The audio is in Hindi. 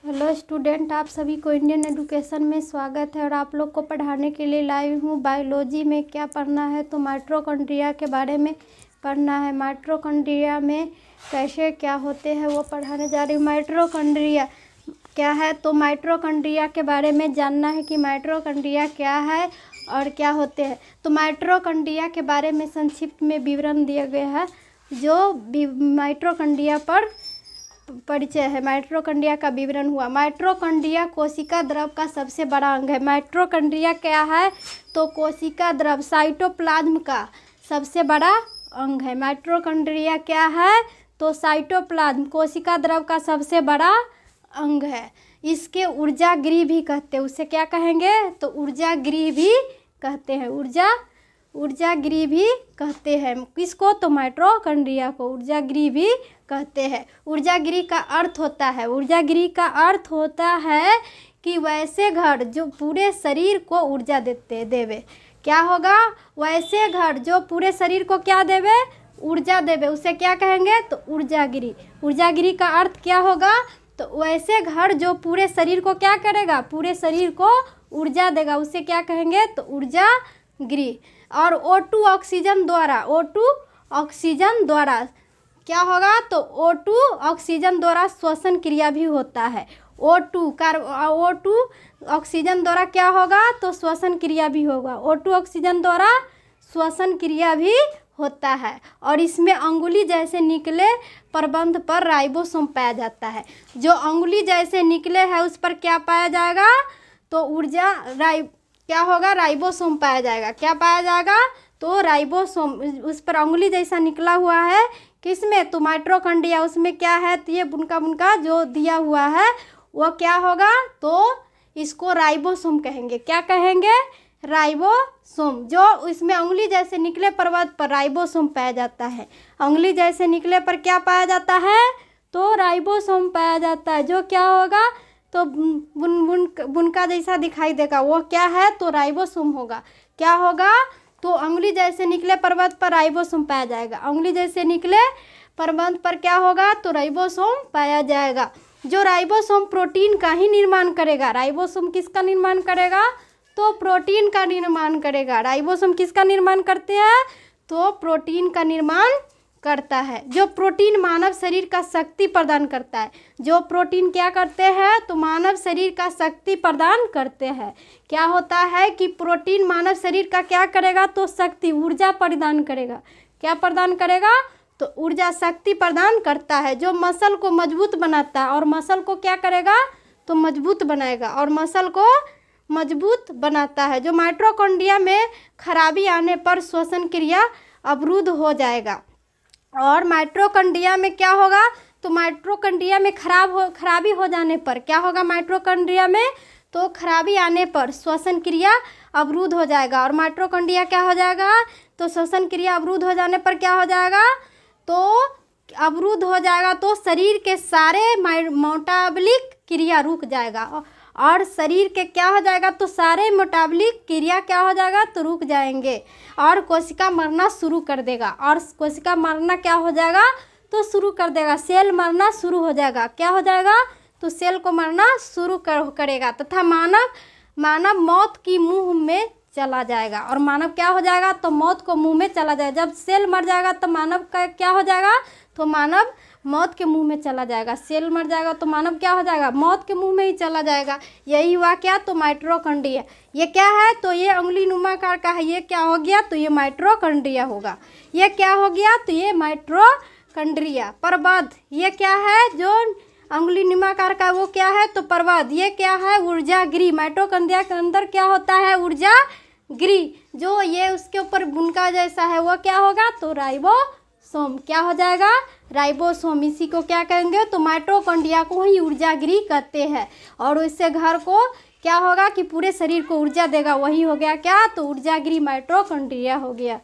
हेलो स्टूडेंट, आप सभी को इंडियन एजुकेशन में स्वागत है। और आप लोग को पढ़ाने के लिए लाई हूँ बायोलॉजी में क्या पढ़ना है, तो माइटोकॉन्ड्रिया के बारे में पढ़ना है। माइटोकॉन्ड्रिया में कैसे क्या होते हैं वो पढ़ाने जा रही हूँ। माइटोकॉन्ड्रिया क्या है, तो माइटोकॉन्ड्रिया के बारे में जानना है कि माइटोकॉन्ड्रिया क्या है और क्या होते हैं। तो माइटोकॉन्ड्रिया के बारे में संक्षिप्त में विवरण दिया गया है। जो माइटोकॉन्ड्रिया पर परिचय है, माइटोकॉन्ड्रिया का विवरण हुआ। माइटोकॉन्ड्रिया कोशिका द्रव का सबसे बड़ा अंग है। माइटोकॉन्ड्रिया क्या है, तो कोशिका द्रव साइटोप्लाज्म का सबसे बड़ा अंग है। माइटोकॉन्ड्रिया क्या है, तो साइटोप्लाज्म कोशिका द्रव का सबसे बड़ा अंग है। इसके ऊर्जा गृह भी कहते हैं। उसे क्या कहेंगे, तो ऊर्जा गृह भी कहते हैं। ऊर्जा गृह भी कहते हैं। किसको, तो माइटोकॉन्ड्रिया को ऊर्जा गृह भी कहते हैं। ऊर्जा गृह का अर्थ होता है कि वैसे घर जो पूरे शरीर को ऊर्जा देवे। क्या होगा, वैसे घर जो पूरे शरीर को क्या देवे, ऊर्जा देवे, उसे क्या कहेंगे, तो ऊर्जा गृह। ऊर्जा गृह का अर्थ क्या होगा, तो वैसे घर जो पूरे शरीर को क्या करेगा, पूरे शरीर को ऊर्जा देगा, उसे क्या कहेंगे, तो ऊर्जा गृह। और O2 ऑक्सीजन द्वारा क्या होगा, तो O2 ऑक्सीजन द्वारा श्वसन क्रिया भी होता है। O2 ऑक्सीजन द्वारा क्या होगा, तो श्वसन क्रिया भी होगा। O2 ऑक्सीजन द्वारा श्वसन क्रिया भी होता है। और इसमें अंगुली जैसे निकले प्रबंध पर राइबोसोम पाया जाता है। जो अंगुली जैसे निकले है उस पर क्या पाया जाएगा, तो क्या होगा, राइबोसोम पाया जाएगा। क्या पाया जाएगा, तो राइबोसोम। उस पर अंगुली जैसा निकला हुआ है किसमें, तो माइटोकॉन्ड्रिया। उसमें क्या है, तो ये बुनका जो दिया हुआ है वो क्या होगा, तो इसको राइबोसोम कहेंगे। क्या कहेंगे, राइबोसोम। जो इसमें अंगुली जैसे निकले पर्वत पर राइबोसोम पाया जाता है। अंगुली जैसे निकले पर क्या पाया जाता है, तो राइबोसोम पाया जाता है। जो क्या होगा, तो बुनका जैसा दिखाई देगा, वो क्या है, तो राइबोसोम होगा। क्या होगा, तो अंगुली जैसे निकले पर्वत पर राइबोसोम पाया जाएगा। अंगुली जैसे निकले पर्वत पर क्या होगा, तो राइबोसोम पाया जाएगा। जो राइबोसोम प्रोटीन का ही निर्माण करेगा। राइबोसोम किसका निर्माण करेगा, तो प्रोटीन का निर्माण करेगा। राइबोसोम किसका निर्माण करते हैं, तो प्रोटीन का निर्माण करता है। जो प्रोटीन मानव शरीर का शक्ति प्रदान करता है। जो प्रोटीन क्या करते हैं, तो मानव शरीर का शक्ति प्रदान करते हैं। क्या होता है कि प्रोटीन मानव शरीर का क्या करेगा, तो शक्ति ऊर्जा प्रदान करेगा। क्या प्रदान करेगा, तो ऊर्जा शक्ति प्रदान करता है। जो मसल को मजबूत बनाता है, और मसल को क्या करेगा, तो मजबूत बनाएगा, और मसल को मजबूत बनाता है। जो माइटोकॉन्ड्रिया में खराबी आने पर श्वसन क्रिया अवरुद्ध हो जाएगा। और माइटोकॉन्ड्रिया में क्या होगा, तो माइटोकॉन्ड्रिया में खराबी हो जाने पर क्या होगा, माइटोकॉन्ड्रिया में तो खराबी आने पर श्वसन क्रिया अवरुद्ध हो जाएगा। और माइटोकॉन्ड्रिया क्या हो जाएगा, तो श्वसन क्रिया अवरुद्ध हो जाने पर क्या हो जाएगा, तो अवरुद्ध हो जाएगा, तो शरीर के सारे मेटाबॉलिक क्रिया रुक जाएगा। और शरीर के क्या हो जाएगा, तो सारे मेटाबॉलिक क्रिया क्या हो जाएगा, तो रुक जाएंगे। और कोशिका मरना शुरू कर देगा। और कोशिका मरना क्या हो जाएगा, तो शुरू कर देगा। सेल मरना शुरू हो जाएगा। क्या हो जाएगा, तो सेल को मरना शुरू करेगा। तथा मानव मौत की मुंह में चला जाएगा। और मानव क्या हो जाएगा, तो मौत को मुंह में चला जाएगा। जब सेल मर जाएगा तो मानव का क्या हो जाएगा, तो मानव मौत के मुंह में चला जाएगा। सेल मर जाएगा तो मानव क्या हो जाएगा, मौत के मुंह में ही चला जाएगा। यही हुआ क्या, तो माइटोकॉन्ड्रिया। ये क्या है, तो ये अंगुली नुमाकार का है। ये क्या हो गया, तो ये माइटोकॉन्ड्रिया होगा। ये क्या हो गया, तो ये माइटोकॉन्ड्रिया। प्रबंध, ये क्या है, जो अंगुली नुमाकार का वो क्या है, तो प्रबंध। ये क्या है, ऊर्जा गृह। माइटोकॉन्ड्रिया के अंदर क्या होता है, ऊर्जा गृह। जो ये उसके ऊपर बुनका जैसा है वो क्या होगा, तो राइबोसोम। क्या हो जाएगा, राइबोसोम। इसी को क्या कहेंगे, तो माइटोकॉन्ड्रिया को ही ऊर्जा गृह कहते हैं। और इससे घर को क्या होगा, कि पूरे शरीर को ऊर्जा देगा। वही हो गया क्या, तो ऊर्जा गृह माइटोकॉन्ड्रिया हो गया।